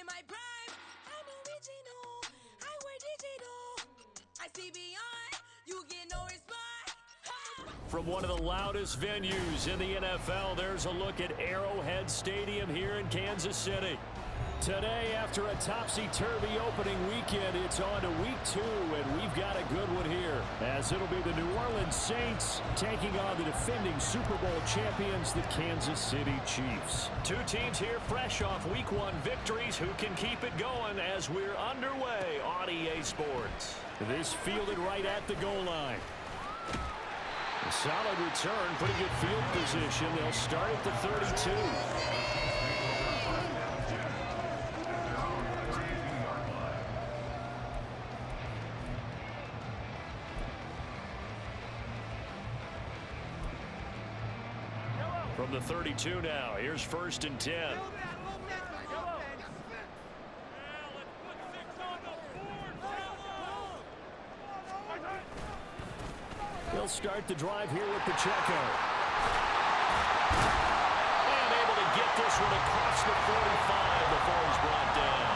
in my prime. I'm original. I wear digital. I see beyond. You get no response. From one of the loudest venues in the NFL, there's a look at Arrowhead Stadium here in Kansas City. Today, after a topsy-turvy opening weekend, it's on to week 2, and we've got a good one here, as it'll be the New Orleans Saints taking on the defending Super Bowl champions, the Kansas City Chiefs. Two teams here fresh off week 1 victories who can keep it going as we're underway on EA Sports. This fielded right at the goal line. A solid return, pretty good field position. They'll start at the 32. From the 32 now, here's 1st and 10. He'll start the drive here with Pacheco. And able to get this one across the 45 before he's brought down.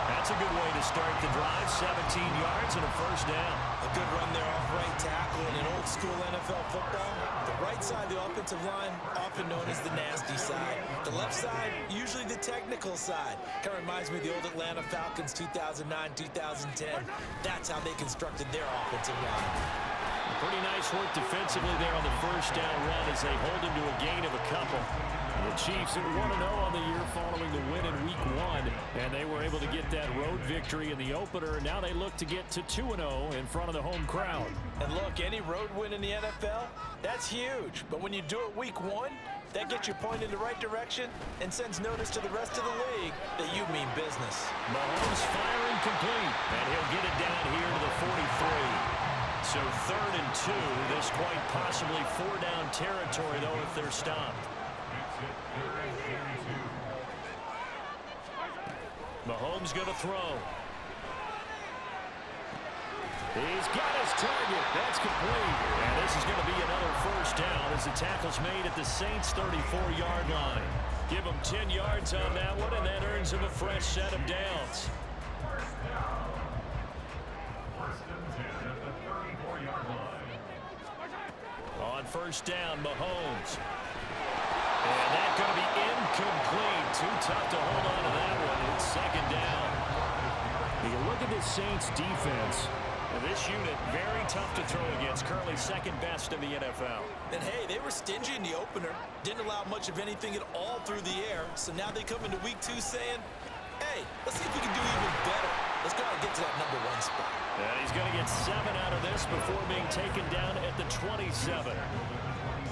That's a good way to start the drive. 17 yards and a 1st down. A good run there off right tackle in an old school NFL football. The right side of the offensive line, often known as the nasty side. The left side, usually the technical side. Kind of reminds me of the old Atlanta Falcons 2009-2010. That's how they constructed their offensive line. Pretty nice work defensively there on the 1st down run as they hold him to a gain of a couple. The Chiefs are 1-0 on the year following the win in week 1, and they were able to get that road victory in the opener. Now they look to get to 2-0 in front of the home crowd. And look, any road win in the NFL, that's huge. But when you do it week 1, that gets you pointed in the right direction and sends notice to the rest of the league that you mean business. Mahomes firing complete, and he'll get it down here to the 43. So 3rd and 2, this quite possibly 4-down territory, though, if they're stopped. Mahomes going to throw. He's got his target. That's complete. And this is going to be another 1st down as the tackle's made at the Saints' 34-yard line. Give him 10 yards on that one, and that earns him a fresh set of downs. On 1st down, Mahomes. And that's going to be incomplete. Too tough to hold on to that one. It's 2nd down. You look at this Saints defense. This unit, very tough to throw against. Currently 2nd best in the NFL. And hey, they were stingy in the opener. Didn't allow much of anything at all through the air. So now they come into week 2 saying, hey, let's see if we can do even better. Let's try to get to that number 1 spot. And he's going to get 7 out of this before being taken down at the 27.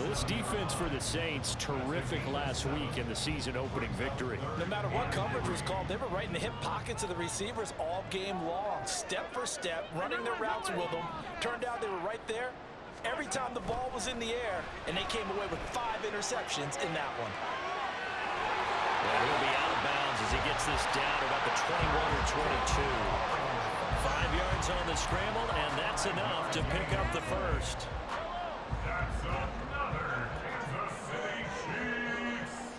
This defense for the Saints, terrific last week in the season-opening victory. No matter what coverage was called, they were right in the hip pockets of the receivers all game long, step for step, running their routes with them. Turned out they were right there every time the ball was in the air, and they came away with 5 interceptions in that one. And he'll be out of bounds as he gets this down to about the 21 or 22. 5 yards on the scramble, and that's enough to pick up the 1st. That's another Kansas City Chiefs.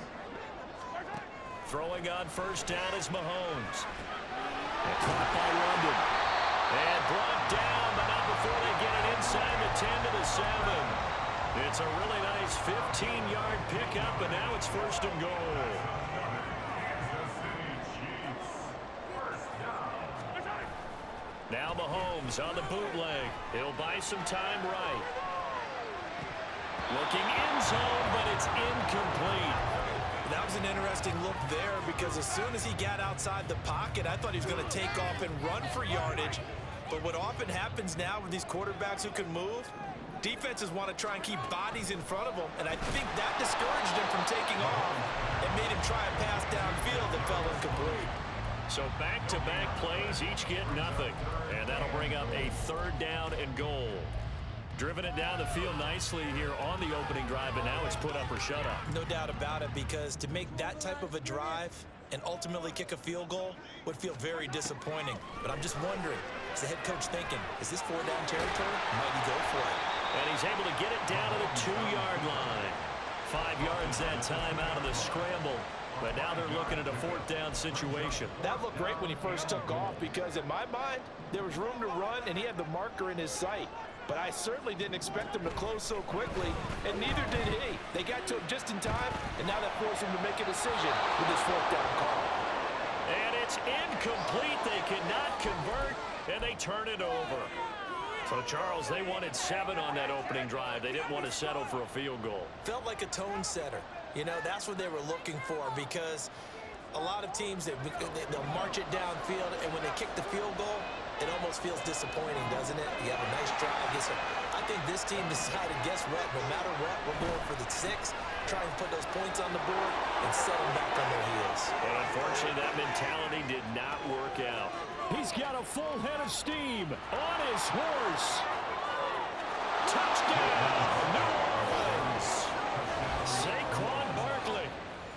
Throwing on 1st down is Mahomes. And caught by London. And brought down, but not before they get it inside the 10 to the 7. It's a really nice 15-yard pickup, and now it's 1st and goal. Now Mahomes on the bootleg. He'll buy some time right. Looking in zone, but it's incomplete. That was an interesting look there because as soon as he got outside the pocket, I thought he was going to take off and run for yardage. But what often happens now with these quarterbacks who can move, defenses want to try and keep bodies in front of them, and I think that discouraged him from taking off and made him try a pass downfield that fell incomplete. So back-to-back plays, each get nothing. And that'll bring up a 3rd down and goal. Driven it down the field nicely here on the opening drive, but now it's put up or shut up. No doubt about it, because to make that type of a drive and ultimately kick a field goal would feel very disappointing. But I'm just wondering, is the head coach thinking, is this 4-down territory? Might he go for it? And he's able to get it down to the 2-yard line. 5 yards that time out of the scramble. But now they're looking at a fourth down situation. That looked great when he first took off because in my mind, there was room to run and he had the marker in his sight. But I certainly didn't expect him to close so quickly, and neither did he. They got to him just in time, and now that forced him to make a decision with his fourth down call. And it's incomplete. They could not convert, and they turn it over. So, Charles, they wanted 7 on that opening drive. They didn't want to settle for a field goal. Felt like a tone setter. You know, that's what they were looking for because a lot of teams, they'll march it downfield, and when they kick the field goal, it almost feels disappointing, doesn't it? You have a nice drive. I think this team decided, guess what? No matter what, we're going for the 6, try and put those points on the board and set them back on their heels. But unfortunately, that mentality did not work out. He's got a full head of steam on his horse. Touchdown, New Orleans. Saquon Barkley,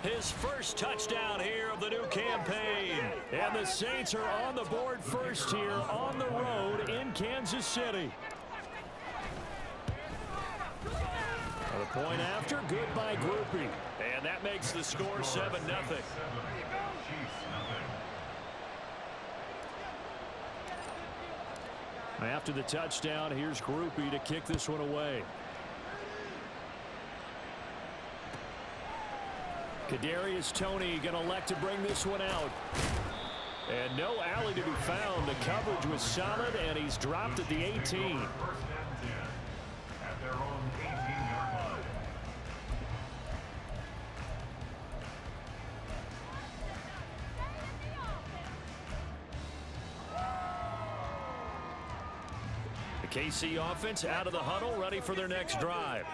his first touchdown here of the new campaign. And the Saints are on the board first here on the road in Kansas City. A point after, good by Groupie. And that makes the score 7-0. After the touchdown, here's Groupie to kick this one away. Kadarius Toney going to elect to bring this one out. And no alley to be found. The coverage was solid, and he's dropped at the 18. First and 10 at their own 18-yard line. The KC offense out of the huddle, ready for their next drive.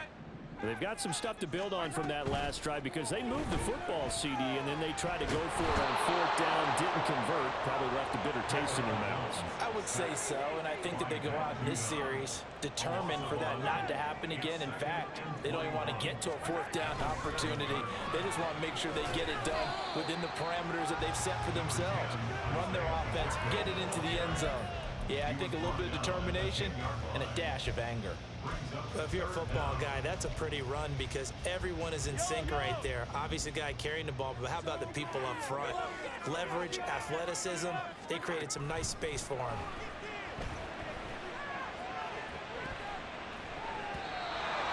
They've got some stuff to build on from that last drive because they moved the football, CD, and then they tried to go for it on fourth down, didn't convert, probably left a bitter taste in their mouths. I would say so, and I think that they go out in this series determined for that not to happen again. In fact, they don't even want to get to a fourth down opportunity. They just want to make sure they get it done within the parameters that they've set for themselves. Run their offense, get it into the end zone. Yeah, I think a little bit of determination and a dash of anger. Well, if you're a football guy, that's a pretty run because everyone is in sync right there. Obviously, the guy carrying the ball, but how about the people up front? Leverage, athleticism, they created some nice space for him.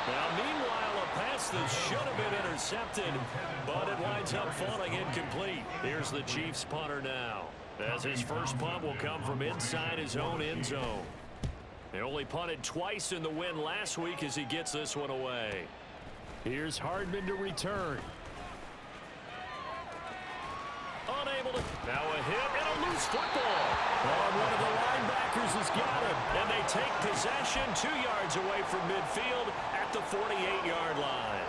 Now, meanwhile, a pass that should have been intercepted, but it winds up falling incomplete. Here's the Chiefs punter now, as his first punt will come from inside his own end zone. They only punted twice in the win last week as he gets this one away. Here's Hardman to return. Unable to. Now a hit and a loose football. And one of the linebackers has got him. And they take possession 2 yards away from midfield at the 48-yard line.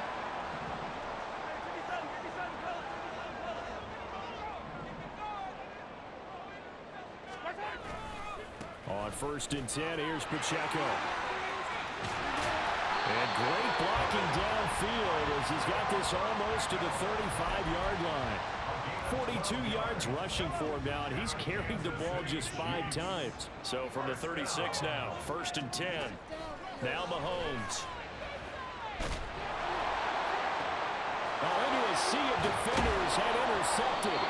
On first and 10, here's Pacheco. And great blocking downfield as he's got this almost to the 35-yard line. 42 yards rushing for him now, and he's carried the ball just 5 times. So from the 36 now, first and 10. Now Mahomes. Into a sea of defenders, had intercepted.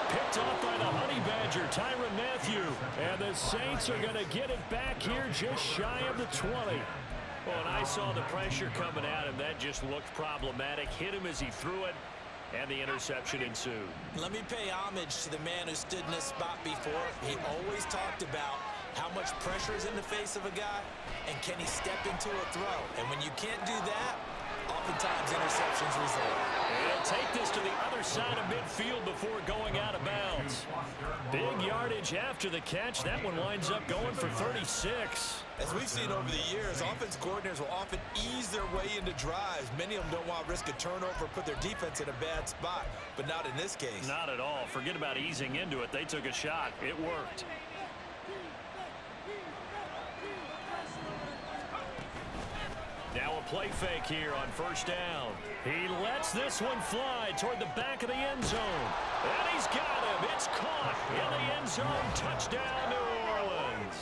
Picked off by the Honey Badger, Tyrann Mathieu. And the Saints are going to get it back here just shy of the 20. Well, and I saw the pressure coming at him. That just looked problematic. Hit him as he threw it, and the interception ensued. Let me pay homage to the man who stood in this spot before. He always talked about how much pressure is in the face of a guy, and can he step into a throw. And when you can't do that, oftentimes interceptions result. He'll take this to the other side of midfield before going out of bounds. Big yardage after the catch. That one winds up going for 36. As we've seen over the years, offense coordinators will often ease their way into drives. Many of them don't want to risk a turnover or put their defense in a bad spot, but not in this case. Not at all. Forget about easing into it. They took a shot. It worked. Now a play fake here on first down. He lets this one fly toward the back of the end zone. And he's got him. It's caught in the end zone. Touchdown, New Orleans.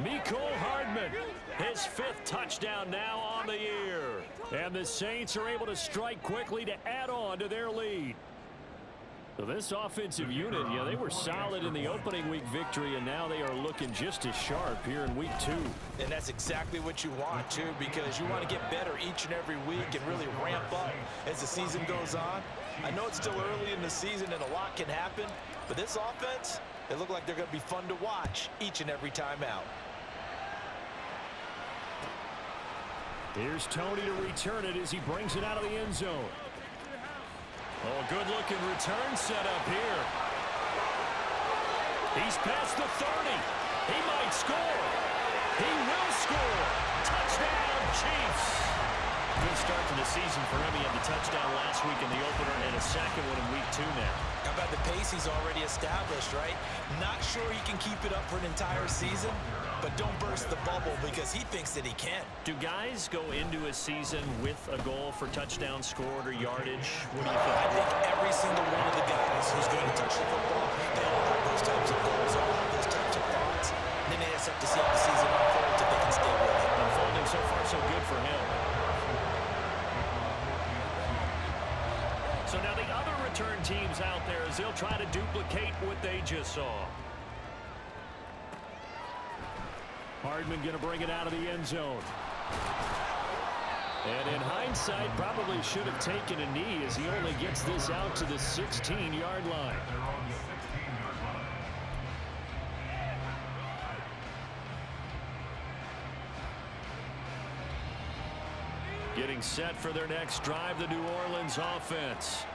Mecole Hardman, his 5th touchdown now on the year. And the Saints are able to strike quickly to add on to their lead. Well, this offensive unit, yeah, they were solid in the opening week victory, and now they are looking just as sharp here in week 2. And that's exactly what you want, too, because you want to get better each and every week and really ramp up as the season goes on. I know it's still early in the season and a lot can happen, but this offense, they look like they're going to be fun to watch each and every time out. Here's Tony to return it as he brings it out of the end zone. Oh, good-looking return set up here. He's past the 30. He might score. He will score. Touchdown, Chiefs. Good start to the season for him. He had the touchdown last week in the opener and a second one in week 2 now. How about the pace he's already established, right? Not sure he can keep it up for an entire season, but don't burst the bubble because he thinks that he can. Do guys go into a season with a goal for touchdown scored or yardage? What do you think? I think every single one of the guys who's going to touch the football, they all have those types of goals, all have those types of thoughts. And then they just have to see how the season unfolds if they can stay with it. Unfolding so far so good for him. So now the other return teams out there as they'll try to duplicate what they just saw. Hardman going to bring it out of the end zone. And in hindsight, probably should have taken a knee as he only gets this out to the 16-yard line. They're on the 16-yard line. Getting set for their next drive, the New Orleans offense.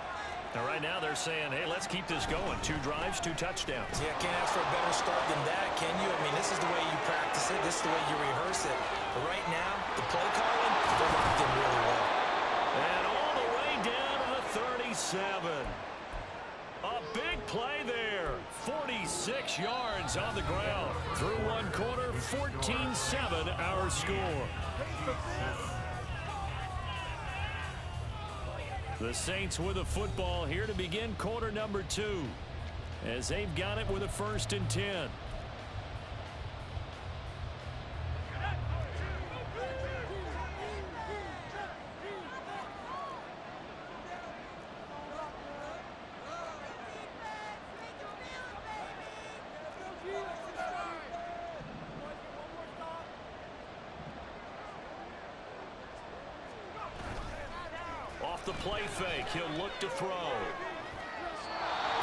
Now, right now, they're saying, hey, let's keep this going. 2 drives, 2 touchdowns. Yeah, can't ask for a better start than that, can you? I mean, this is the way you practice it. This is the way you rehearse it. But right now, the play calling, they're locked in really well. And all the way down to the 37. A big play there. 46 yards on the ground. Through one quarter, 14-7 our score. The Saints with a football here to begin quarter number 2 as they've got it with a 1st and 10. Off the play fake, he'll look to throw.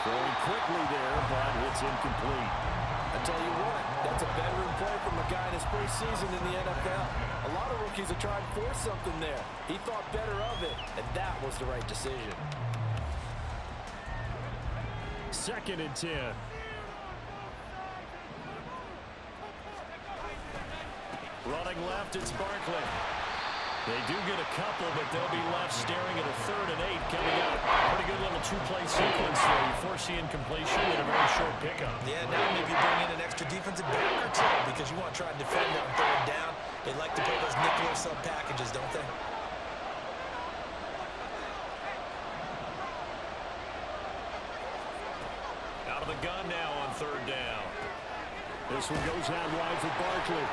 Throwing quickly there, but it's incomplete. I tell you what, that's a veteran play from a guy in his first season in the NFL. A lot of rookies are trying to force something there. He thought better of it, and that was the right decision. 2nd and 10. Running left, it's Barkley. They do get a couple, but they'll be left staring at a 3rd and 8 coming up. Pretty good little 2-play sequence there. You force the incompletion and a very short pickup. Yeah, now maybe bring in an extra defensive back or 2 because you want to try and defend on 3rd down. They like to play those nickel or sub packages, don't they? Out of the gun now on 3rd down. This one goes out wide for Barkley.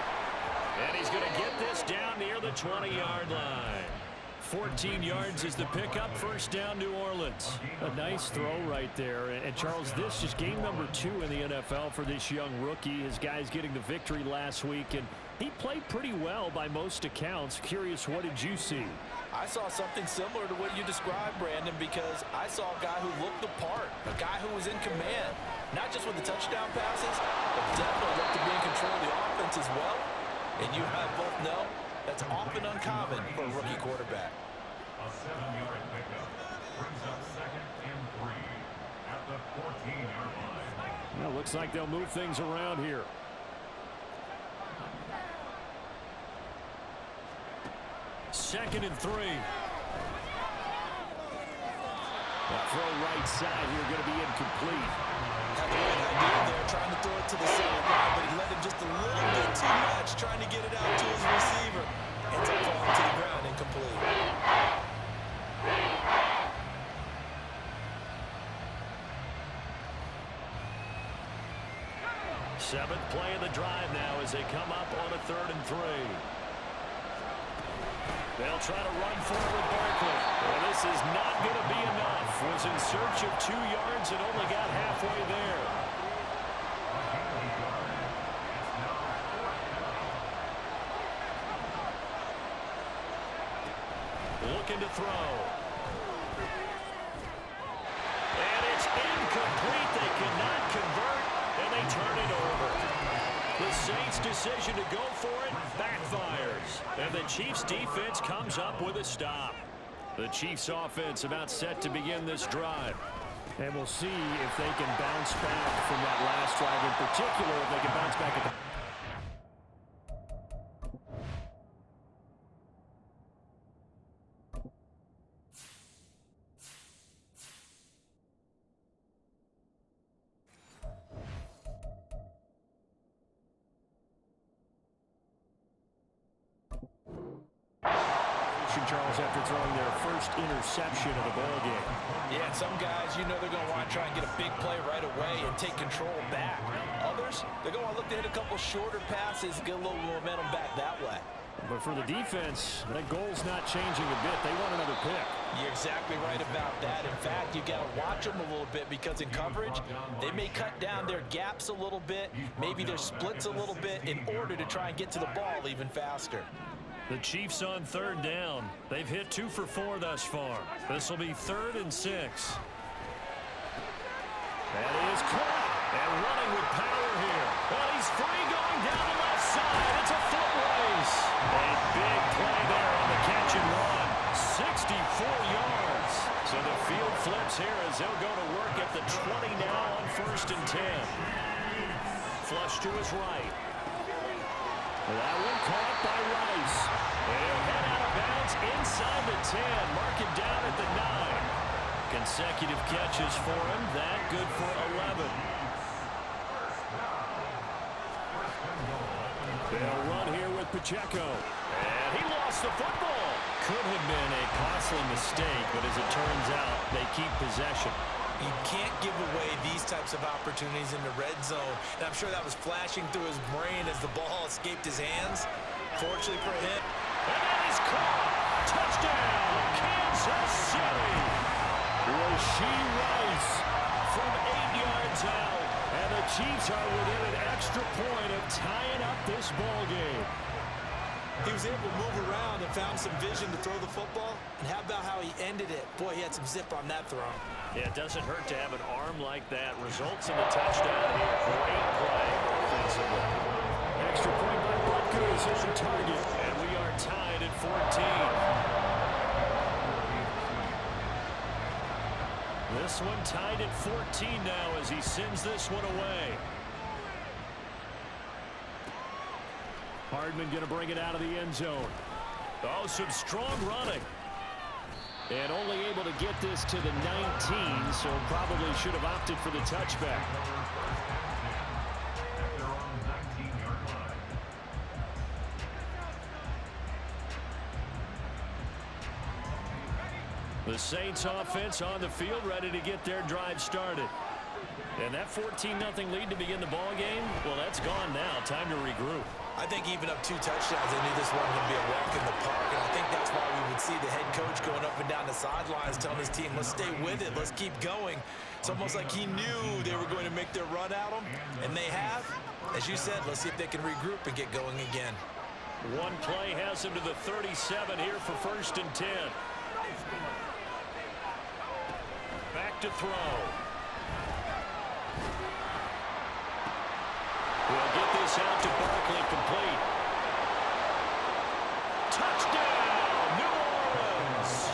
And he's going to get this down near the 20-yard line. 14 yards is the pickup. 1st down, New Orleans. A nice throw right there. And Charles, this is game number 2 in the NFL for this young rookie. His guys getting the victory last week, and he played pretty well by most accounts. Curious, what did you see? I saw something similar to what you described, Brandon, because I saw a guy who looked the part, a guy who was in command, not just with the touchdown passes, but definitely looked to be in control of the offense as well. And you and I both know that's often uncommon for a rookie quarterback. A 7-yard pickup brings up 2nd and 3 at the 14-yard line. Well, looks like they'll move things around here. Second and 3. The throw right side here going to be incomplete. Had the right idea there, trying to throw it to the sideline, but he let him just a little bit too much, trying to get it out to his receiver. Ends up falling to the ground, incomplete. 7th play of the drive now as they come up on a 3rd and 3. They'll try to run forward with Barkley. Well, this is not going to be enough with was in search of 2 yards and only got halfway there. Looking to throw. And it's incomplete. They cannot convert, and they turn it over. The Saints' decision to go for it backfires, and the Chiefs' defense comes up with a stop. The Chiefs' offense about set to begin this drive. And we'll see if they can bounce back from that last drive, in particular, if they can bounce back at the... Charles, after throwing their first interception of the ball game. Yeah, and some guys, you know they're going to want to try and get a big play right away and take control back. Others, they're going to want to look to hit a couple shorter passes, get a little momentum back that way. But for the defense, that goal's not changing a bit. They want another pick. You're exactly right about that. In fact, you got to watch them a little bit because in coverage, they may cut down their gaps a little bit, maybe their splits a little bit in order to try and get to the ball even faster. The Chiefs on third down. They've hit 2 for 4 thus far. This will be 3rd and 6. That is caught. And running with power here. Well, he's free going down the left side. It's a foot race. A big play there on the catch and run. 64 yards. So the field flips here as they'll go to work at the 20 now on 1st and 10. Flush to his right. That one caught by Rice. They'll head out of bounds inside the 10. Mark it down at the 9. Consecutive catches for him. That good for 11. They'll run here with Pacheco. And he lost the football. Could have been a costly mistake, but as it turns out, they keep possession. You can't give away these types of opportunities in the red zone. And I'm sure that was flashing through his brain as the ball escaped his hands. Fortunately for him. And that is caught. Touchdown, Kansas City. Rasheed Rice from 8 yards out. And the Chiefs are within an extra point of tying up this ball game. He was able to move around and found some vision to throw the football. And how about how he ended it? Boy, he had some zip on that throw. Yeah, it doesn't hurt to have an arm like that. Results in the touchdown here. Great play offensively. Extra point by Butkus as your target. And we are tied at 14. This one tied at 14 now as he sends this one away. Hardman going to bring it out of the end zone. Oh, some strong running. And only able to get this to the 19, so probably should have opted for the touchback. The Saints offense on the field ready to get their drive started. And that 14-0 lead to begin the ball game, well, that's gone now. Time to regroup. I think even up 2 touchdowns, they knew this wasn't going to be a walk in the park. And I think that's why we would see the head coach going up and down the sidelines telling his team, let's stay with it, let's keep going. It's almost like he knew they were going to make their run at him, and they have. As you said, let's see if they can regroup and get going again. One play has him to the 37 here for 1st and 10. Back to throw. We'll get this out to Barkley, complete. Touchdown, New Orleans!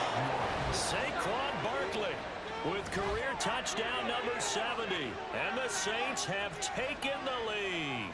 Saquon Barkley with career touchdown number 70. And the Saints have taken the lead.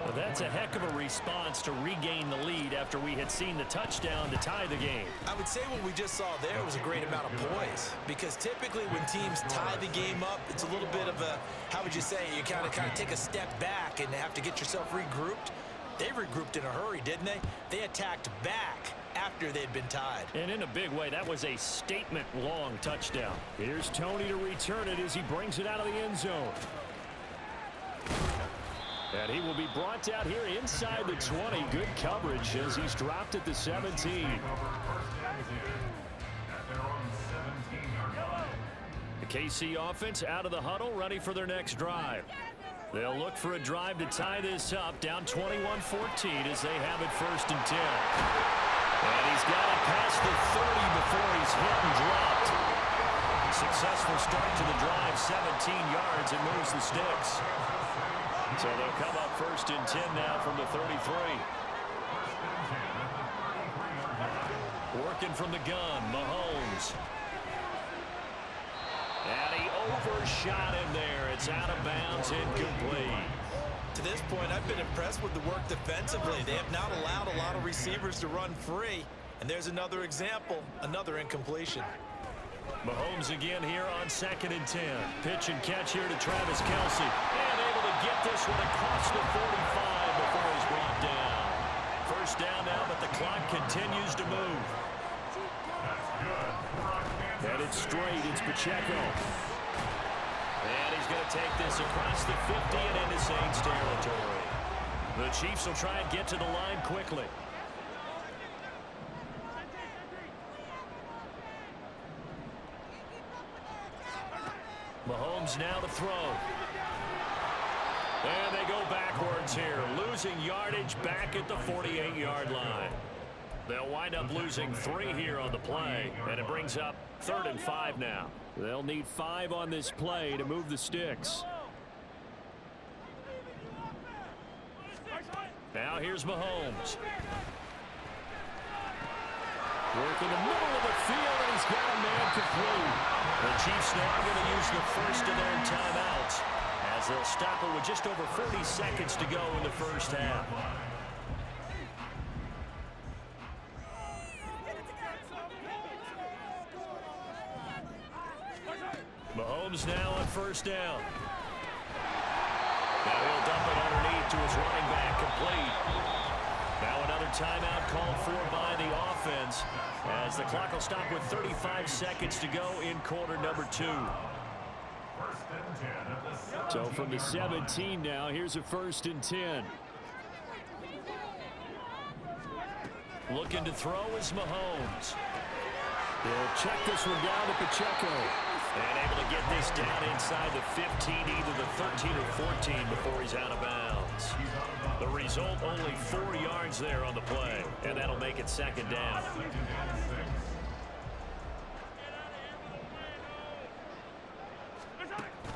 Well, that's a heck of a response to regain the lead after we had seen the touchdown to tie the game. I would say what we just saw there was a great amount of poise, because typically when teams tie the game up, it's a little bit of a, how would you say, you kind of take a step back and have to get yourself regrouped. They regrouped in a hurry, didn't they? They attacked back after they'd been tied. And in a big way, that was a statement-long touchdown. Here's Tony to return it as he brings it out of the end zone. And he will be brought down here inside the 20. Good coverage as he's dropped at the 17. KC offense out of the huddle, ready for their next drive. They'll look for a drive to tie this up, down 21-14 as they have it 1st and 10. And he's got it past the 30 before he's hit and dropped. Successful start to the drive, 17 yards, and moves the sticks. So they'll come up 1st and 10 now from the 33. Working from the gun, Mahomes. And he overshot him there. It's out of bounds, incomplete. To this point, I've been impressed with the work defensively. They have not allowed a lot of receivers to run free. And there's another example, another incompletion. Mahomes again here on 2nd and 10. Pitch and catch here to Travis Kelce. And able to get this one across the 45 before he's brought down. 1st down now, but the clock continues to move. Headed straight, it's Pacheco. And he's going to take this across the 50 and into Saints territory. The Chiefs will try and get to the line quickly. Mahomes now to throw. And they go backwards here, losing yardage back at the 48-yard line. They'll wind up losing 3 here on the play, and it brings up 3rd and 5 now. They'll need 5 on this play to move the sticks. Now here's Mahomes. Work in the middle of the field, and he's got a man complete. The Chiefs now going to use the first of their timeouts as they'll stop it with just over 40 seconds to go in the 1st half. Mahomes now on 1st down. Now he'll dump it underneath to his running back, complete. Now another timeout called for by the offense as the clock will stop with 35 seconds to go in quarter number 2. So from the 17 now, here's a 1st and 10. Looking to throw is Mahomes. He'll check this one down to Pacheco. And able to get this down inside the 15, either the 13 or 14 before he's out of bounds. The result, only 4 yards there on the play, and that'll make it 2nd down.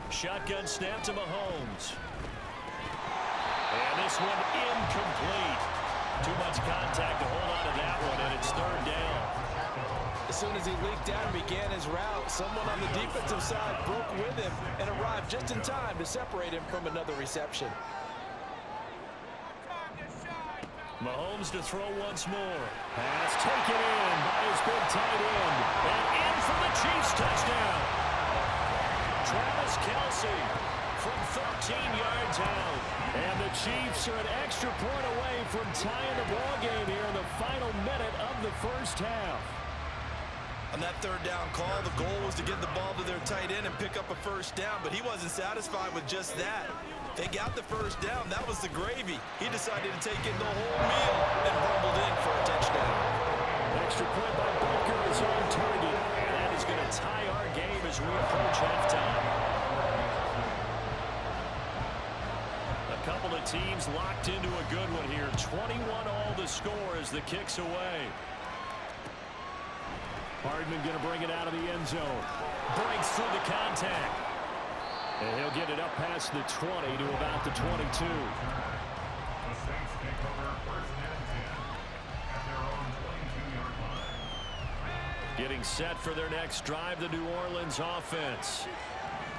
Shotgun snap to Mahomes. And this one incomplete. Too much contact to hold on to that one, and it's 3rd down. As soon as he leaked out and began his route, someone on the defensive side broke with him and arrived just in time to separate him from another reception. Mahomes to throw once more. Pass taken in by his big tight end. And in for the Chiefs touchdown. Travis Kelce from 13 yards out. And the Chiefs are an extra point away from tying the ball game here in the final minute of the 1st half. On that 3rd down call, the goal was to get the ball to their tight end and pick up a 1st down, but he wasn't satisfied with just that. They got the 1st down. That was the gravy. He decided to take in the whole meal and rumbled in for a touchdown. Extra point by Booker is on target, and that is going to tie our game as we approach halftime. A couple of teams locked into a good one here. 21 all the score as the kick's away. Hardman going to bring it out of the end zone. Breaks through the contact. And he'll get it up past the 20 to about the 22. The Saints take over 1st and 10 at their own 22-yard line. Getting set for their next drive, the New Orleans offense.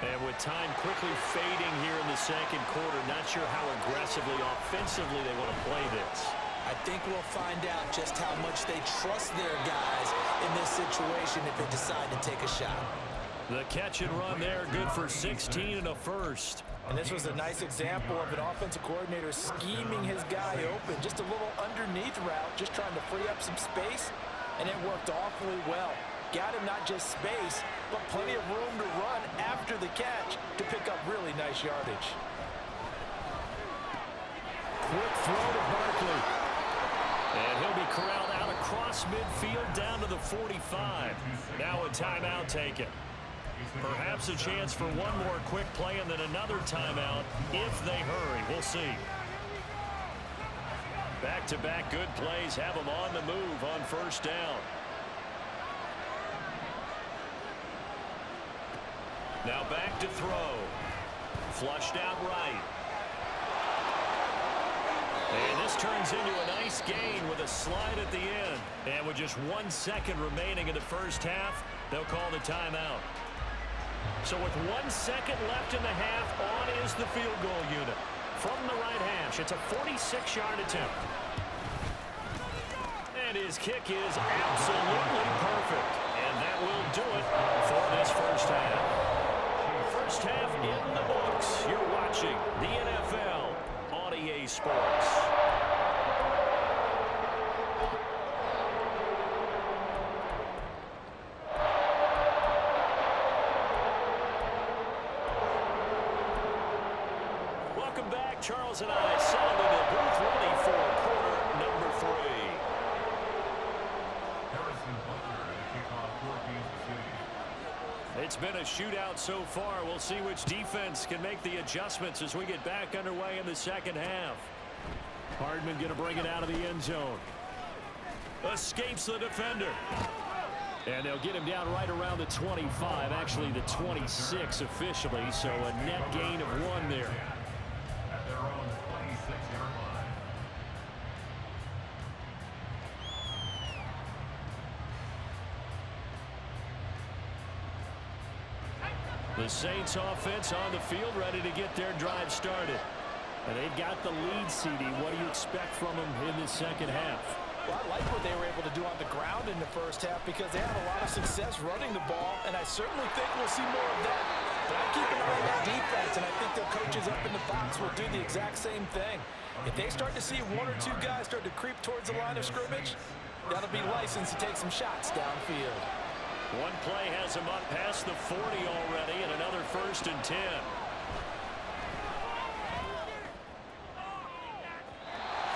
And with time quickly fading here in the 2nd quarter, not sure how aggressively, offensively they want to play this. I think we'll find out just how much they trust their guys in this situation if they decide to take a shot. The catch and run there, good for 16 and a 1st. And this was a nice example of an offensive coordinator scheming his guy open. Just a little underneath route, just trying to free up some space, and it worked awfully well. Got him not just space, but plenty of room to run after the catch to pick up really nice yardage. Quick throw to Barkley. And he'll be corralled out across midfield down to the 45. Now a timeout taken. Perhaps a chance for one more quick play and then another timeout if they hurry. We'll see. Back-to-back good plays have them on the move on first down. Now back to throw. Flushed out right. And this turns into a nice gain with a slide at the end. And with just 1 second remaining in the first half, they'll call the timeout. So with 1 second left in the half, on is the field goal unit. From the right hash, it's a 46-yard attempt. And his kick is absolutely perfect. And that will do it for this first half. First half in the books. You're watching the NFL on EA Sports. Welcome back. Charles and I settled in the booth ready for quarter number 3. It's been a shootout so far. We'll see which defense can make the adjustments as we get back underway in the second half. Hardman going to bring it out of the end zone. Escapes the defender. And they'll get him down right around the 25, actually the 26 officially, so a net gain of 1 there. At their own 26-yard line. The Saints offense on the field ready to get their drive started. And they've got the lead, CD. What do you expect from them in the second half? Well, I like what they were able to do on the ground in the first half because they had a lot of success running the ball, and I certainly think we'll see more of that. But I keep an eye on that defense, and I think their coaches up in the box will do the exact same thing. If they start to see 1 or 2 guys start to creep towards the line of scrimmage, that'll be licensed to take some shots downfield. One play has him up past the 40 already, and another 1st and 10.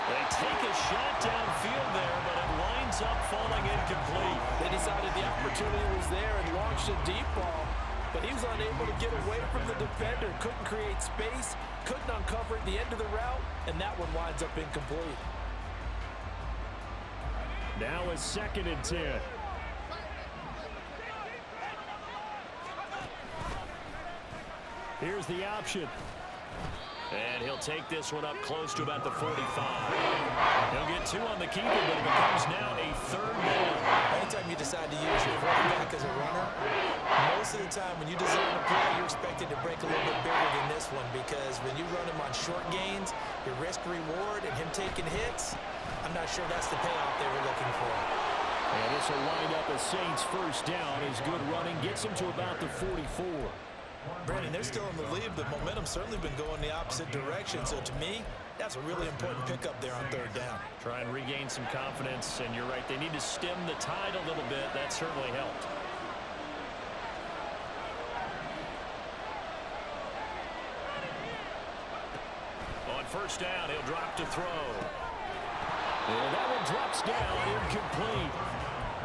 They take a shot downfield there, but it winds up falling incomplete. They decided the opportunity was there and launched a deep ball, but he was unable to get away from the defender, couldn't create space, couldn't uncover at the end of the route, and that one winds up incomplete. Now a 2nd and 10. Here's the option. And he'll take this one up close to about the 45. He'll get 2 on the keeper, but it becomes now a 3rd down. Anytime you decide to use your quarterback as a runner, most of the time when you design a play, you're expected to break a little bit bigger than this one because when you run him on short gains, your risk-reward and him taking hits, I'm not sure that's the payoff they were looking for. And this will wind up a Saints first down. His good running gets him to about the 44. Brandon, they're still in the lead, but momentum's certainly been going the opposite direction. So to me, that's a really important pickup there on 3rd down. Try and regain some confidence, and you're right. They need to stem the tide a little bit. That certainly helped. On first down, he'll drop to throw. And that one drops down, incomplete.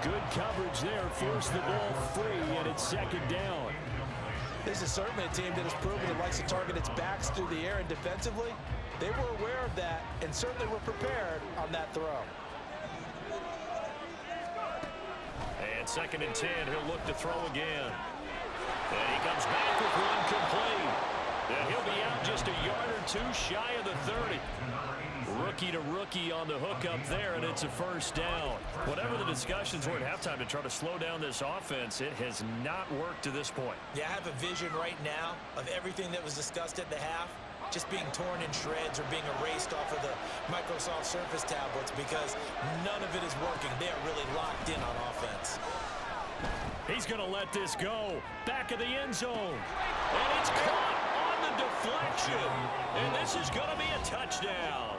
Good coverage there, forced the ball free, and it's 2nd down. This is certainly a team that has proven it likes to target its backs through the air and defensively. They were aware of that and certainly were prepared on that throw. And 2nd and 10, he'll look to throw again. And he comes back with one complete. And he'll be out just a yard or 2 shy of the 30. Rookie to rookie on the hook up there, and it's a first down. Whatever the discussions were at halftime to try to slow down this offense, it has not worked to this point. Yeah, I have a vision right now of everything that was discussed at the half just being torn in shreds or being erased off of the Microsoft Surface tablets because none of it is working. They are really locked in on offense. He's going to let this go. Back of the end zone. And it's caught on the deflection. And this is going to be a touchdown.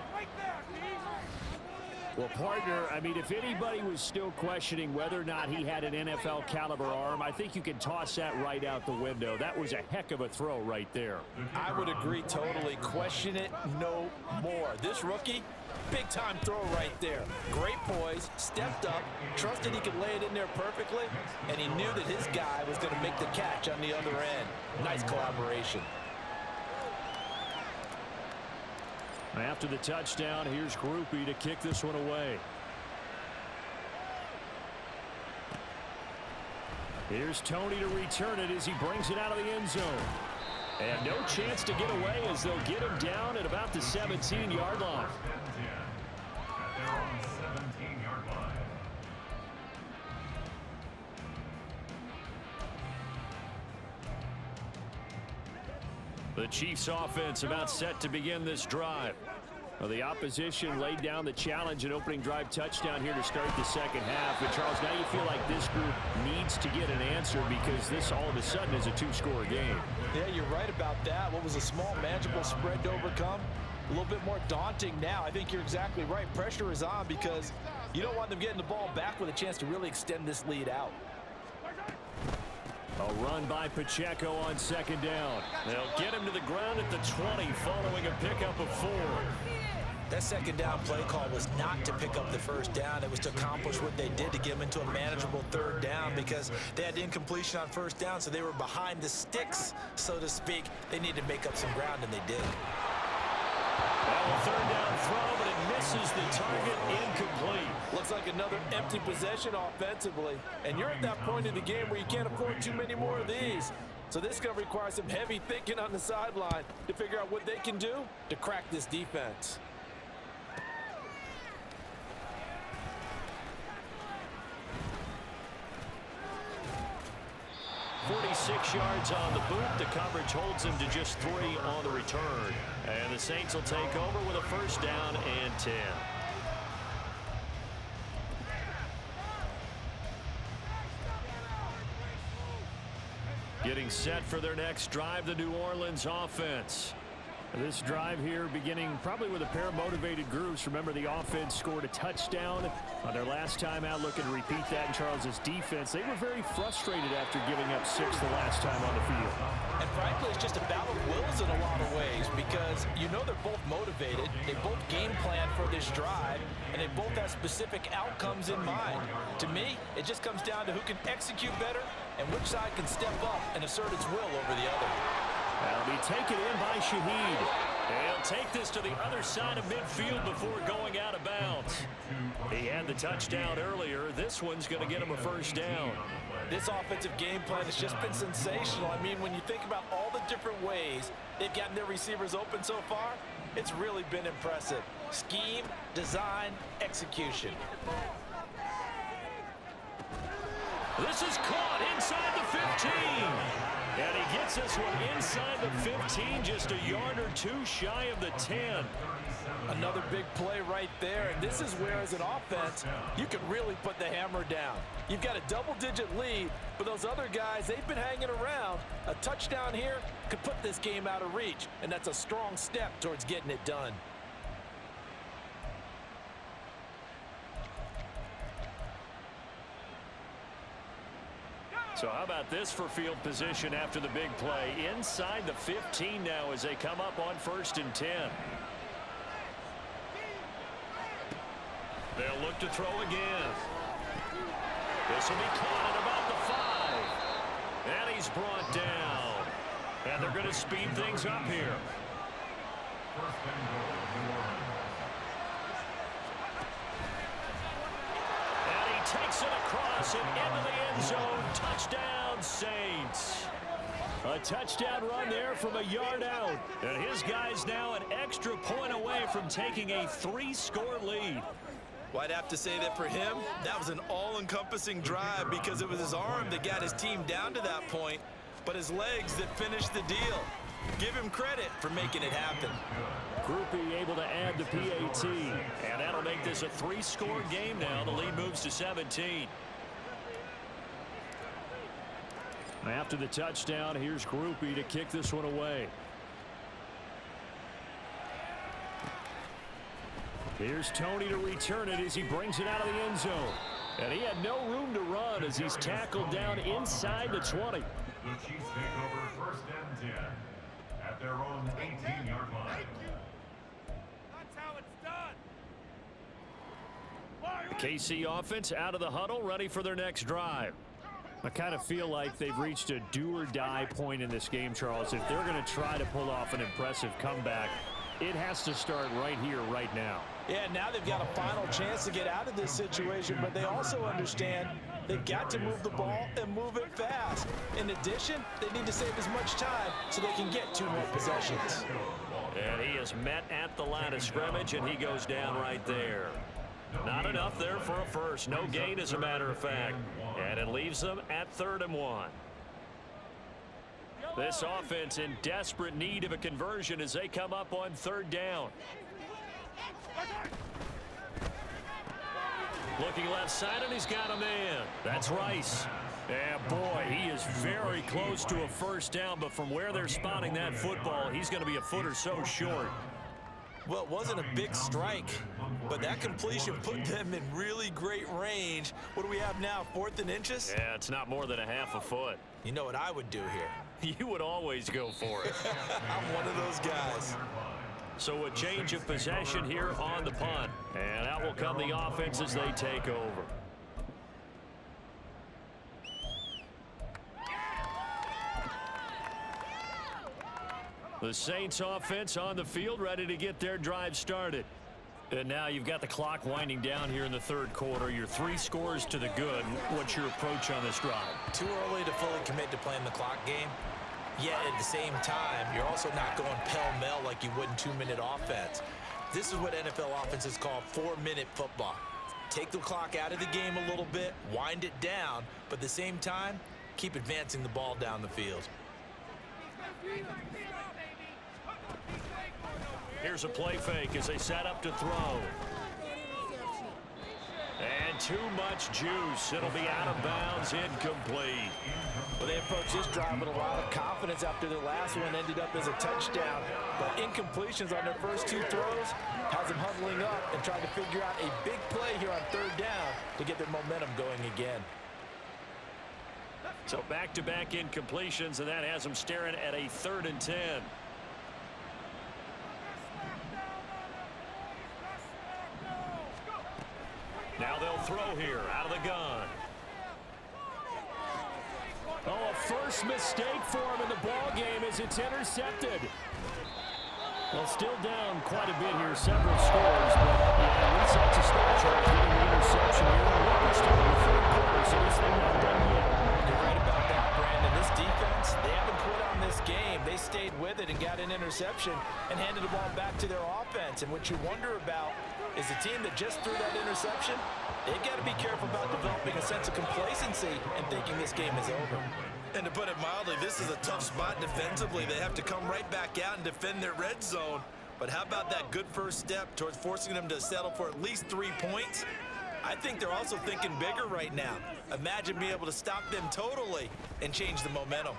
Well, partner, I mean, if anybody was still questioning whether or not he had an NFL caliber arm, I think you can toss that right out the window. That was a heck of a throw right there. I would agree totally. Question it no more. This rookie, Big-time throw right there. Great poise, stepped up, trusted he could lay it in there perfectly, and he knew that his guy was going to make the catch on the other end. Nice collaboration. After the touchdown, here's Groupie to kick this one away. Here's Tony to return it as he brings it out of the end zone. And no chance to get away as they'll get him down at about the 17-yard line. At their own 17-yard line. The Chiefs offense about set to begin this drive. Well, the opposition laid down the challenge and opening drive touchdown here to start the second half. And Charles, now you feel like this group needs to get an answer because this all of a sudden is a two-score game. Yeah, you're right about that. What was a small, manageable spread to overcome? A little bit more daunting now. I think you're exactly right. Pressure is on because you don't want them getting the ball back with a chance to really extend this lead out. A run by Pacheco on second down. They'll get him to the ground at the 20 following a pickup of 4. That second down play call was not to pick up the first down. It was to accomplish what they did to get them into a manageable third down because they had incompletion on first down, so they were behind the sticks, so to speak. They needed to make up some ground, and they did. Well, a third down throw, but it misses the target, incomplete. Looks like another empty possession offensively. And you're at that point in the game where you can't afford too many more of these. So this is going to require some heavy thinking on the sideline to figure out what they can do to crack this defense. .46 yards on the boot. The coverage holds him to just 3 on the return. And the Saints will take over with a first down and 10. Getting set for their next drive, the New Orleans offense. This drive here beginning probably with a pair of motivated groups. Remember, the offense scored a touchdown on their last time out. Looking to repeat that in Charles's defense. They were very frustrated after giving up 6 the last time on the field. And frankly, it's just a battle of wills in a lot of ways because you know they're both motivated. They both game plan for this drive, and they both have specific outcomes in mind. To me, it just comes down to who can execute better and which side can step up and assert its will over the other. That'll be taken in by Shaheed. He'll take this to the other side of midfield before going out of bounds. He had the touchdown earlier. This one's going to get him a first down. This offensive game plan has just been sensational. I mean, when you think about all the different ways they've gotten their receivers open so far, it's really been impressive. Scheme, design, execution. This is caught inside the 15. And he gets this one inside the 15, just a yard or 2 shy of the 10. Another big play right there, and this is where, as an offense, you can really put the hammer down. You've got a double-digit lead, but those other guys, they've been hanging around. A touchdown here could put this game out of reach, and that's a strong step towards getting it done. So how about this for field position after the big play? Inside the 15 now as they come up on 1st and 10. They'll look to throw again. This will be caught at about the 5. And he's brought down. And they're going to speed things up here. First and goal, New Orleans. Takes it across and into the end zone. Touchdown, Saints. A touchdown run there from a yard out. And his guy's now an extra point away from taking a 3-score lead. Well, I'd have to say that for him, that was an all-encompassing drive because it was his arm that got his team down to that point, but his legs that finished the deal. Give him credit for making it happen. Groupie able to add the PAT, and that'll make this a 3-score game now. The lead moves to 17. After the touchdown, here's Groupie to kick this one away. Here's Tony to return it as he brings it out of the end zone. And he had no room to run as he's tackled down inside the 20. The Chiefs take over 1st and 10 at their own 18-yard line. That's how it's done. The KC offense out of the huddle, ready for their next drive. I kind of feel like they've reached a do-or-die point in this game, Charles. If they're going to try to pull off an impressive comeback, it has to start right here, right now. Yeah, now they've got a final chance to get out of this situation, but they also understand they've got to move the ball and move it fast. In addition, they need to save as much time so they can get 2 more possessions. And he is met at the line of scrimmage, and he goes down right there. Not enough there for a first. No gain, as a matter of fact. And it leaves them at 3rd and 1. This offense in desperate need of a conversion as they come up on 3rd down. Looking left side, and he's got a man. That's Rice. And boy, he is very close to a first down, but from where they're spotting that football, he's going to be a foot or so short. Well, it wasn't a big strike, but that completion put them in really great range. What do we have now, 4th and inches? Yeah, it's not more than a half a foot. You know what I would do here? You would always go for it. I'm one of those guys. So a change of possession here on the punt. And out will come the offense as they take over. The Saints offense on the field, ready to get their drive started. And now you've got the clock winding down here in the 3rd quarter. You're 3 scores to the good. What's your approach on this drive? Too early to fully commit to playing the clock game. Yet at the same time, you're also not going pell-mell like you would in 2-minute offense. This is what NFL offenses call 4-minute football. Take the clock out of the game a little bit, wind it down, but at the same time, keep advancing the ball down the field. Here's a play fake as they set up to throw. And too much juice. It'll be out of bounds, incomplete. Well, they approached this drive with a lot of confidence after their last one ended up as a touchdown. But incompletions on their first 2 throws has them huddling up and trying to figure out a big play here on 3rd down to get their momentum going again. So back-to-back incompletions, and that has them staring at a 3rd and 10. Now they'll throw here out of the gun. Oh, a first mistake for him in the ball game as it's intercepted. Well, still down quite a bit here, several scores, but yeah, at least that's a start charge getting the interception here. We're still in the 3rd quarter, so this thing not done yet. You're right about that, Brandon. This defense, they haven't quit on this game. They stayed with it and got an interception and handed the ball back to their offense. And what you wonder about is the team that just threw that interception, they've got to be careful about developing a sense of complacency and thinking this game is over. And to put it mildly, this is a tough spot defensively. They have to come right back out and defend their red zone. But how about that good first step towards forcing them to settle for at least 3 points? I think they're also thinking bigger right now. Imagine being able to stop them totally and change the momentum.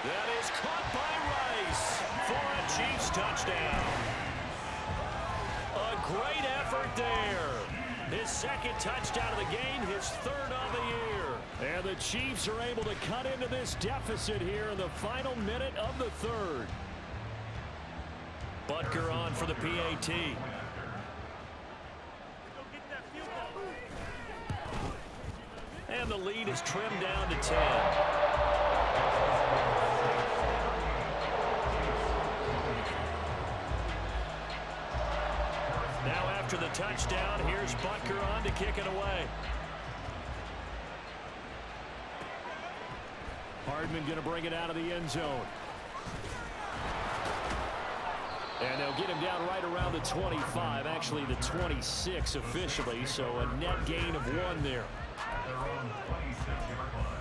That is caught by Rice for a Chiefs touchdown. A great effort there. His 2nd touchdown of the game, his 3rd on the year. And the Chiefs are able to cut into this deficit here in the final minute of the 3rd. Butker on for the PAT. And the lead is trimmed down to 10. Now after the touchdown, here's Butker on to kick it away. Hardman going to bring it out of the end zone. And they'll get him down right around the 25, actually the 26 officially, so a net gain of 1 there. Their own 26-yard line.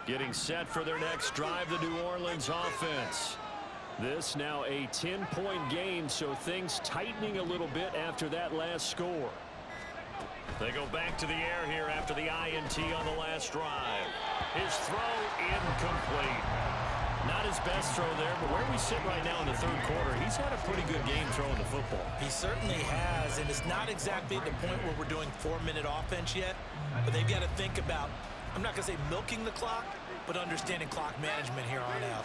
Getting set for their next drive, the New Orleans offense. This now a 10-point game, so things tightening a little bit after that last score. They go back to the air here after the INT on the last drive. His throw incomplete. Not his best throw there, but where we sit right now in the third quarter, he's had a pretty good game throwing the football. He certainly has, and it's not exactly at the point where we're doing 4-minute offense yet, but they've got to think about, I'm not going to say milking the clock, but understanding clock management here on out.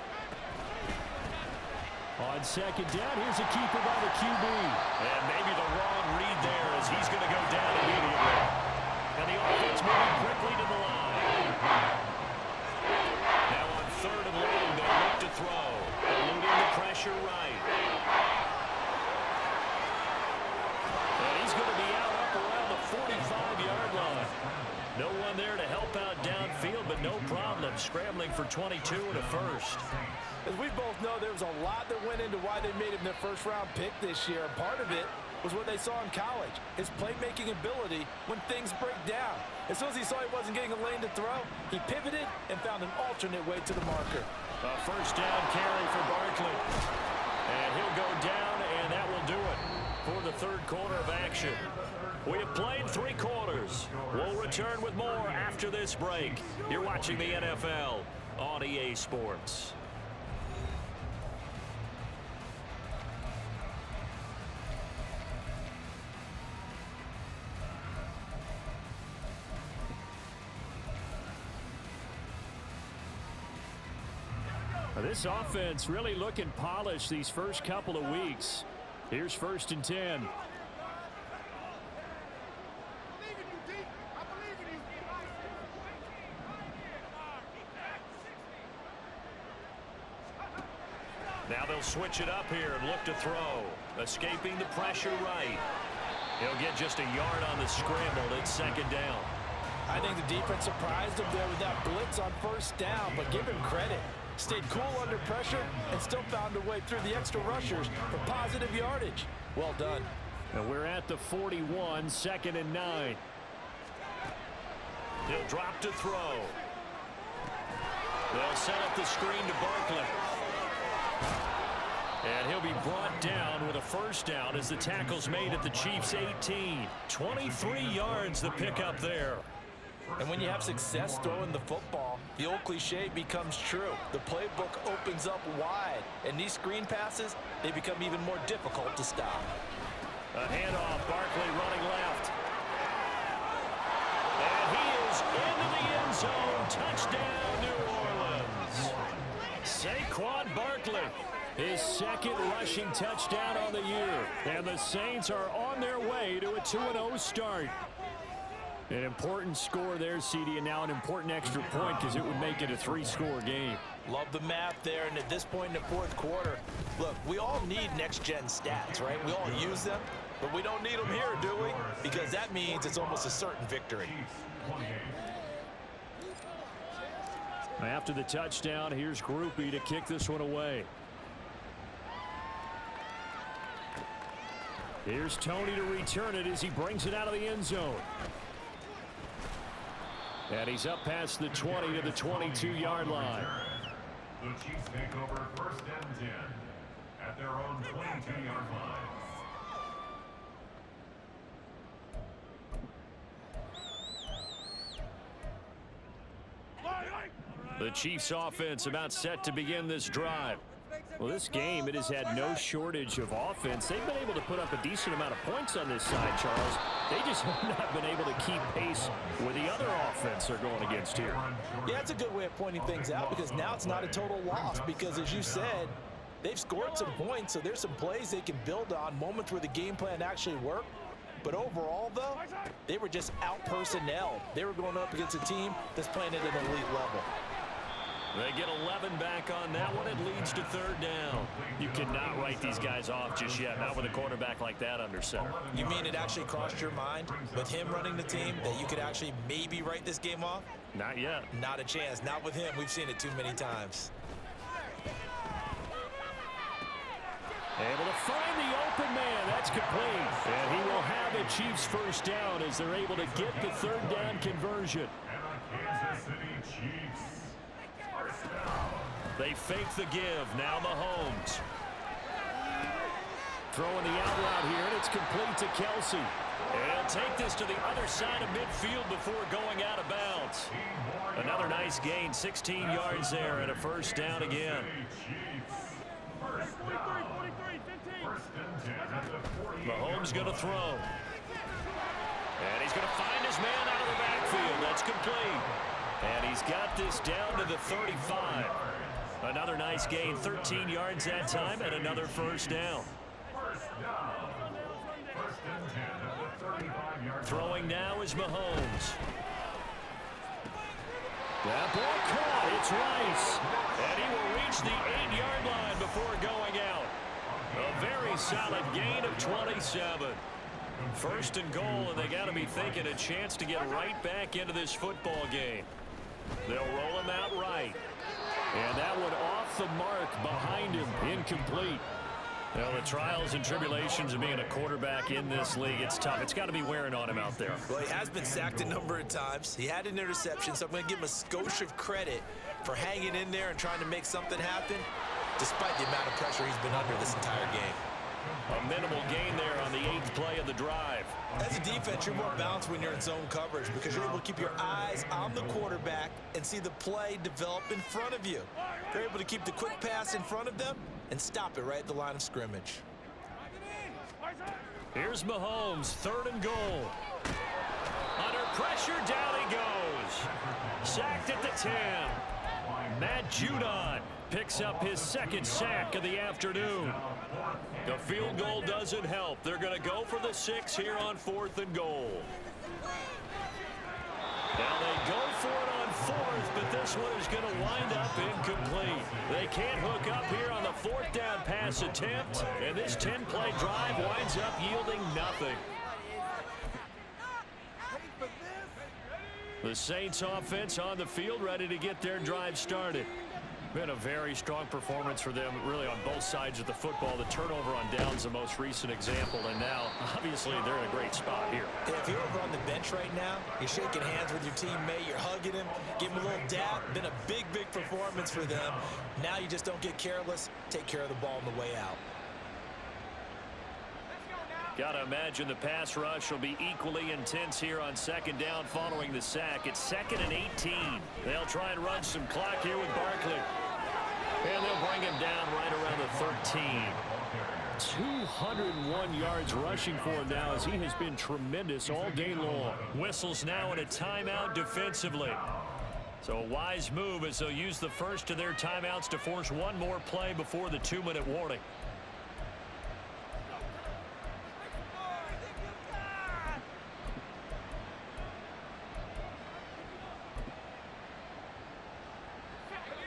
On second down, here's a keeper by the QB. And maybe the wrong read there as he's going to go down immediately. And the offense moving quickly to the line. Now on third and long, they look to throw. Eluding the pressure right. And he's going to be out up around the 45-yard line. No one there to help out downfield, but no problem. Scrambling for 22 and a first. As we both know, there was a lot that went into why they made him their first-round pick this year. And part of it was what they saw in college, his playmaking ability when things break down. As soon as he saw he wasn't getting a lane to throw, he pivoted and found an alternate way to the marker. A first down carry for Barkley. And he'll go down, and that will do it for the third quarter of action. We have played 3 quarters. We'll return with more after this break. You're watching the NFL on EA Sports. This offense really looking polished these first couple of weeks. Here's 1st and 10. Now they'll switch it up here and look to throw. Escaping the pressure right. He'll get just a yard on the scramble. It's 2nd down. I think the defense surprised him there with that blitz on 1st down, but give him credit. Stayed cool under pressure and still found a way through the extra rushers for positive yardage. Well done. And we're at the 41, 2nd and 9. He'll drop to throw. They'll set up the screen to Barkley. And he'll be brought down with a first down as the tackle's made at the Chiefs' 18. 23 yards the pickup there. And when you have success throwing the football, the old cliche becomes true. The playbook opens up wide, and these screen passes, they become even more difficult to stop. A handoff, Barkley running left. And he is into the end zone. Touchdown, New Orleans. Saquon Barkley, his 2nd rushing touchdown on the year. And the Saints are on their way to a 2-0 start. An important score there, CD, and now an important extra point because it would make it a 3-score game. Love the math there, and at this point in the 4th quarter, look, we all need next-gen stats, right? We all use them, but we don't need them here, do we? Because that means it's almost a certain victory. After the touchdown, here's Groupie to kick this one away. Here's Tony to return it as he brings it out of the end zone. And he's up past the 20 to the 22-yard line. The Chiefs take over 1st and 10 at their own 22-yard line. The Chiefs offense about set to begin this drive. Well, this game, it has had no shortage of offense. They've been able to put up a decent amount of points on this side, Charles. They just have not been able to keep pace with the other offense they're going against here. Yeah, that's a good way of pointing things out because now it's not a total loss because, as you said, they've scored some points, so there's some plays they can build on, moments where the game plan actually worked. But overall, though, they were just out-personnel. They were going up against a team that's playing at an elite level. They get 11 back on that one. It leads to 3rd down. You cannot write these guys off just yet, not with a quarterback like that under center. You mean it actually crossed your mind with him running the team that you could actually maybe write this game off? Not yet. Not a chance. Not with him. We've seen it too many times. Able to find the open man. That's complete. And he will have a Chiefs first down as they're able to get the 3rd down conversion. And the Kansas City Chiefs. First down. They fake the give. Now Mahomes. Throwing the out route here, and it's complete to Kelsey. And he'll take this to the other side of midfield before going out of bounds. Another nice gain, 16 yards there, and a first down again. Mahomes going to throw. And he's going to find his man out of the backfield. That's complete. And he's got this down to the 35. Another nice gain, 13 yards that time, and another first down. Throwing now is Mahomes. That ball caught. It's Rice. And he will reach the 8-yard line before going out. A very solid gain of 27. First and goal, and they got to be thinking a chance to get right back into this football game. They'll roll him out right. And that one off the mark behind him. Incomplete. Well, the trials and tribulations of being a quarterback in this league, it's tough. It's got to be wearing on him out there. Well, he has been sacked a number of times. He had an interception, so I'm going to give him a skosh of credit for hanging in there and trying to make something happen, despite the amount of pressure he's been under this entire game. A minimal gain there on the 8th play of the drive. As a defense, you're more balanced when you're in zone coverage because you're able to keep your eyes on the quarterback and see the play develop in front of you. You're able to keep the quick pass in front of them and stop it right at the line of scrimmage. Here's Mahomes, 3rd and goal. Under pressure, down he goes. Sacked at the 10. Matt Judon picks up his 2nd sack of the afternoon. The field goal doesn't help. They're going to go for the 6 here on 4th and goal. Now they go for it on 4th, but this one is going to wind up incomplete. They can't hook up here on the 4th down pass attempt, and this 10-play drive winds up yielding nothing. The Saints offense on the field ready to get their drive started. Been a very strong performance for them, really, on both sides of the football. The turnover on downs, the most recent example, and now, obviously, they're in a great spot here. Yeah, if you're over on the bench right now, you're shaking hands with your teammate, you're hugging him, give him a little dap. Been a big, big performance for them. Now you just don't get careless. Take care of the ball on the way out. Got to imagine the pass rush will be equally intense here on 2nd down following the sack. It's 2nd and 18. They'll try and run some clock here with Barkley. And they'll bring him down right around the 13. 201 yards rushing for him now as he has been tremendous all day long. Whistles now in a timeout defensively. So a wise move as they'll use the first of their timeouts to force one more play before the 2-minute warning.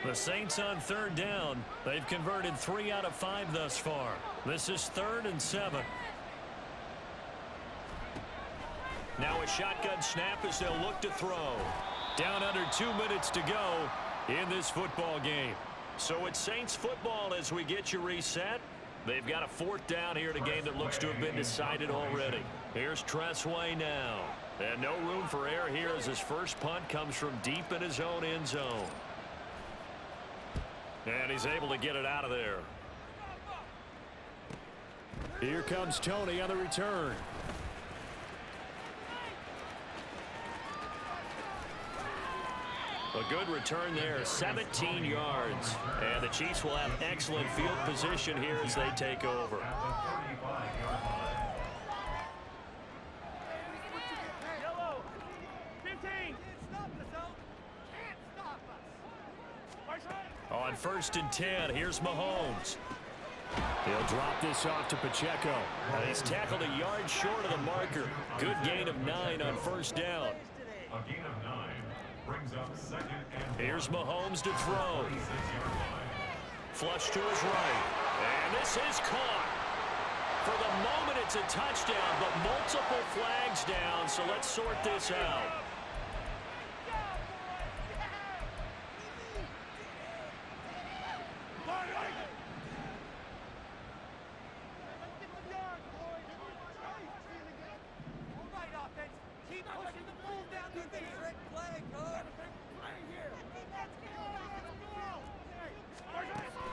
The Saints on 3rd down. They've converted 3 out of 5 thus far. This is 3rd and 7. Now a shotgun snap as they'll look to throw. Down under 2 minutes to go in this football game. So it's Saints football as we get you reset. They've got a 4th down here in a game that looks to have been decided already. Here's Tressway now. And no room for error here as his first punt comes from deep in his own end zone. And he's able to get it out of there. Here comes Tony on the return. A good return there, 17 yards. And the Chiefs will have excellent field position here as they take over. On 1st and 10, here's Mahomes. He'll drop this off to Pacheco. He's tackled a yard short of the marker. Good gain of 9 on 1st down. A gain of 9 brings up 2nd and Here's Mahomes to throw. Flush to his right. And this is caught. For the moment, it's a touchdown, but multiple flags down, so let's sort this out.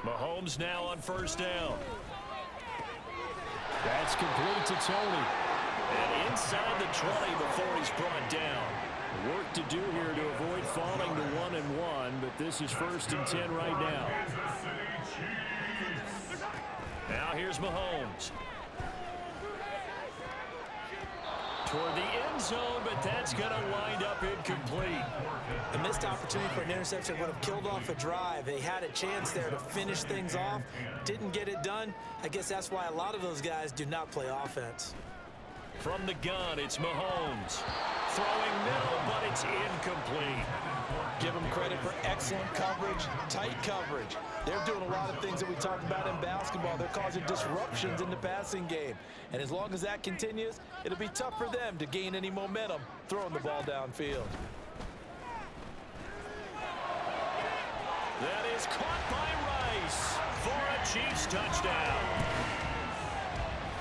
Mahomes now on 1st down. It's complete to Tony. And inside the 20 before he's brought down. Work to do here to avoid falling to 1-1, but this is 1st and 10 right now. Now here's Mahomes. Toward the end zone, but that's going to wind up incomplete. A missed opportunity for an interception would have killed off a drive. They had a chance there to finish things off. Didn't get it done. I guess that's why a lot of those guys do not play offense. From the gun, it's Mahomes. Throwing middle, but it's incomplete. Give them credit for excellent coverage, tight coverage. They're doing a lot of things that we talked about in basketball. They're causing disruptions in the passing game. And as long as that continues, it'll be tough for them to gain any momentum throwing the ball downfield. That is caught by Rice for a Chiefs touchdown.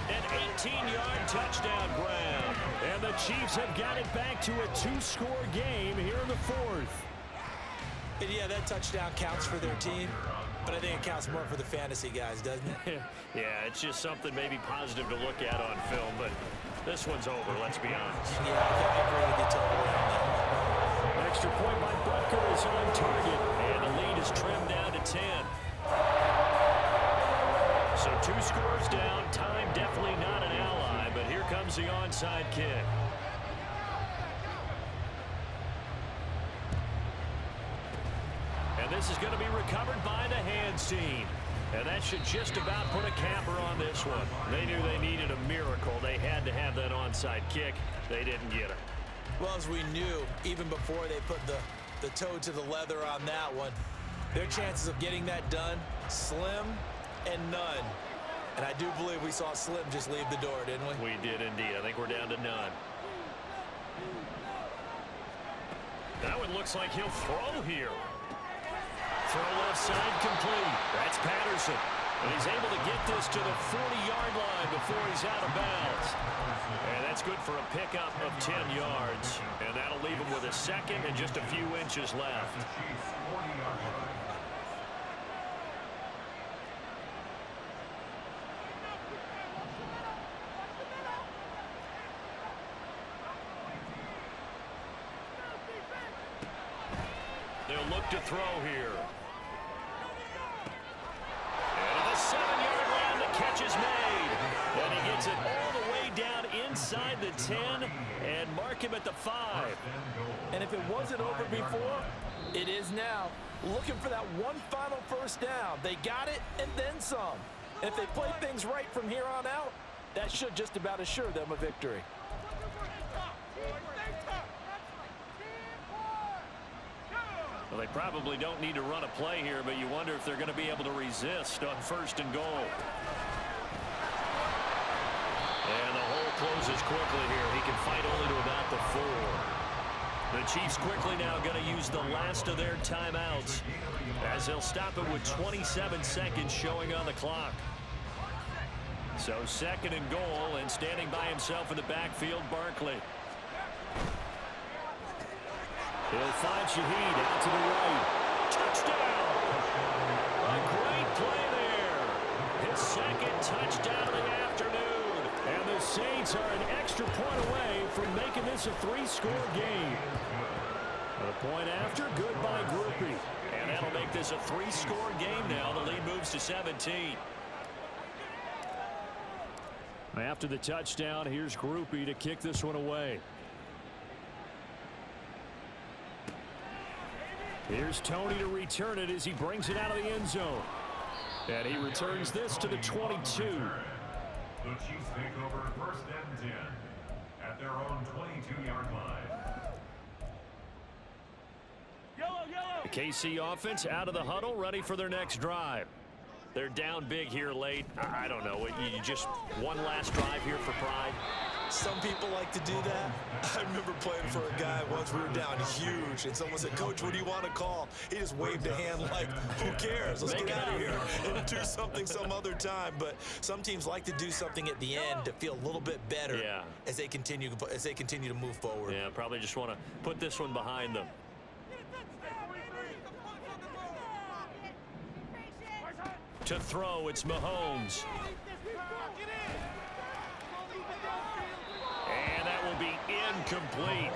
An 18-yard touchdown grab. And the Chiefs have got it back to a 2-score game here in the 4th. And yeah, that touchdown counts for their team, but I think it counts more for the fantasy guys, doesn't it? Yeah, it's just something maybe positive to look at on film, but this one's over, let's be honest. Yeah, I agree with you totally on that. Extra point by Butker is on target, and the lead is trimmed down to 10. So 2 scores down, time definitely not an ally, but here comes the onside kick. And this is going to be recovered by the hands team. And that should just about put a capper on this one. They knew they needed a miracle. They had to have that onside kick. They didn't get it. Well, as we knew, even before they put the toe to the leather on that one, their chances of getting that done, slim and none. And I do believe we saw Slim just leave the door, didn't we? We did indeed. I think we're down to none. That one looks like he'll throw here. Throw left side complete. That's Patterson. And he's able to get this to the 40-yard line before he's out of bounds. And that's good for a pickup of 10 yards. And that'll leave him with a second and just a few inches left. They'll look to throw here. And the 7-yard line, the catch is made. And he gets it all the way down inside the 10 and mark him at the 5. And if it wasn't over before, it is now. Looking for that one final first down. They got it and then some. And if they play things right from here on out, that should just about assure them a victory. Well, they probably don't need to run a play here, but you wonder if they're going to be able to resist on 1st and goal. And the hole closes quickly here. He can fight only to about the 4. The Chiefs quickly now going to use the last of their timeouts as they'll stop it with 27 seconds showing on the clock. So 2nd and goal, and standing by himself in the backfield, Barkley. He'll find Shaheed out to the right. Touchdown! A great play there. His 2nd touchdown of the afternoon. And the Saints are an extra point away from making this a 3-score game. A point after, good by Groupie. And that'll make this a 3-score game now. The lead moves to 17. After the touchdown, here's Groupie to kick this one away. Here's Tony to return it as he brings it out of the end zone. And he returns this to the 22. The Chiefs take over 1st and 10 at their own 22-yard line. The KC offense out of the huddle, ready for their next drive. They're down big here late. I don't know. You just one last drive here for pride. Some people like to do that. I remember playing for a guy once. We were down huge, and someone said, "Coach, what do you want to call?" He just waved a hand like, "Who cares? Let's get out of here and do something some other time." But some teams like to do something at the end to feel a little bit better as they continue to move forward. Yeah, probably just want to put this one behind them. To throw, it's Mahomes. complete.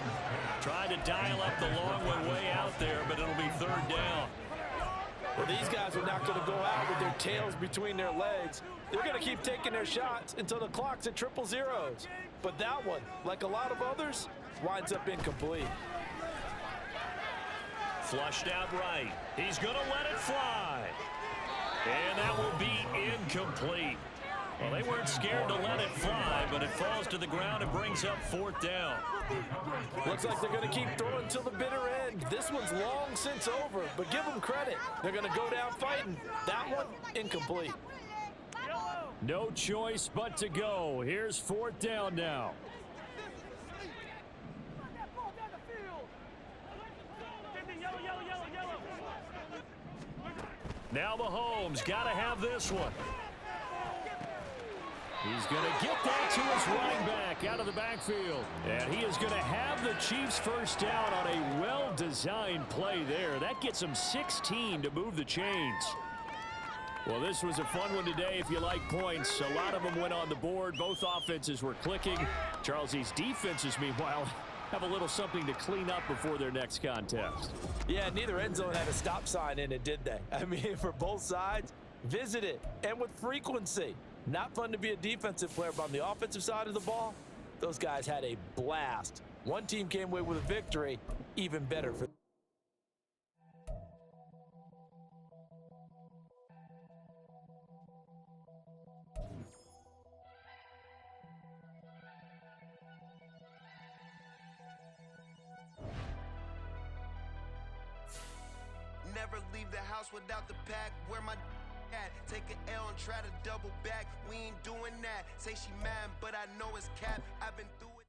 Tried to dial up the long one way out there, but it'll be third down. Well, these guys are not going to go out with their tails between their legs. They're going to keep taking their shots until the clock's at 000. But that one, like a lot of others, winds up incomplete. Flushed out right. He's going to let it fly. And that will be incomplete. Well, they weren't scared to let it fly, but it falls to the ground and brings up fourth down. Looks like they're going to keep throwing till the bitter end. This one's long since over, but give them credit. They're going to go down fighting. That one, incomplete. No choice but to go. Here's fourth down now. Now Mahomes got to have this one. He's going to get that to his running back out of the backfield. And he is going to have the Chiefs first down on a well-designed play there. That gets them 16 to move the chains. Well, this was a fun one today if you like points. A lot of them went on the board. Both offenses were clicking. Charles's defenses, meanwhile, have a little something to clean up before their next contest. Yeah, neither end zone had a stop sign in it, did they? I mean, for both sides, visit it, and with frequency. Not fun to be a defensive player, but on the offensive side of the ball, those guys had a blast. One team came away with a victory, even better for them. Never leave the house without the pack. Where my at? Take an L and try to double back. We ain't doing that. Say she mad, but I know it's cap. I've been through it.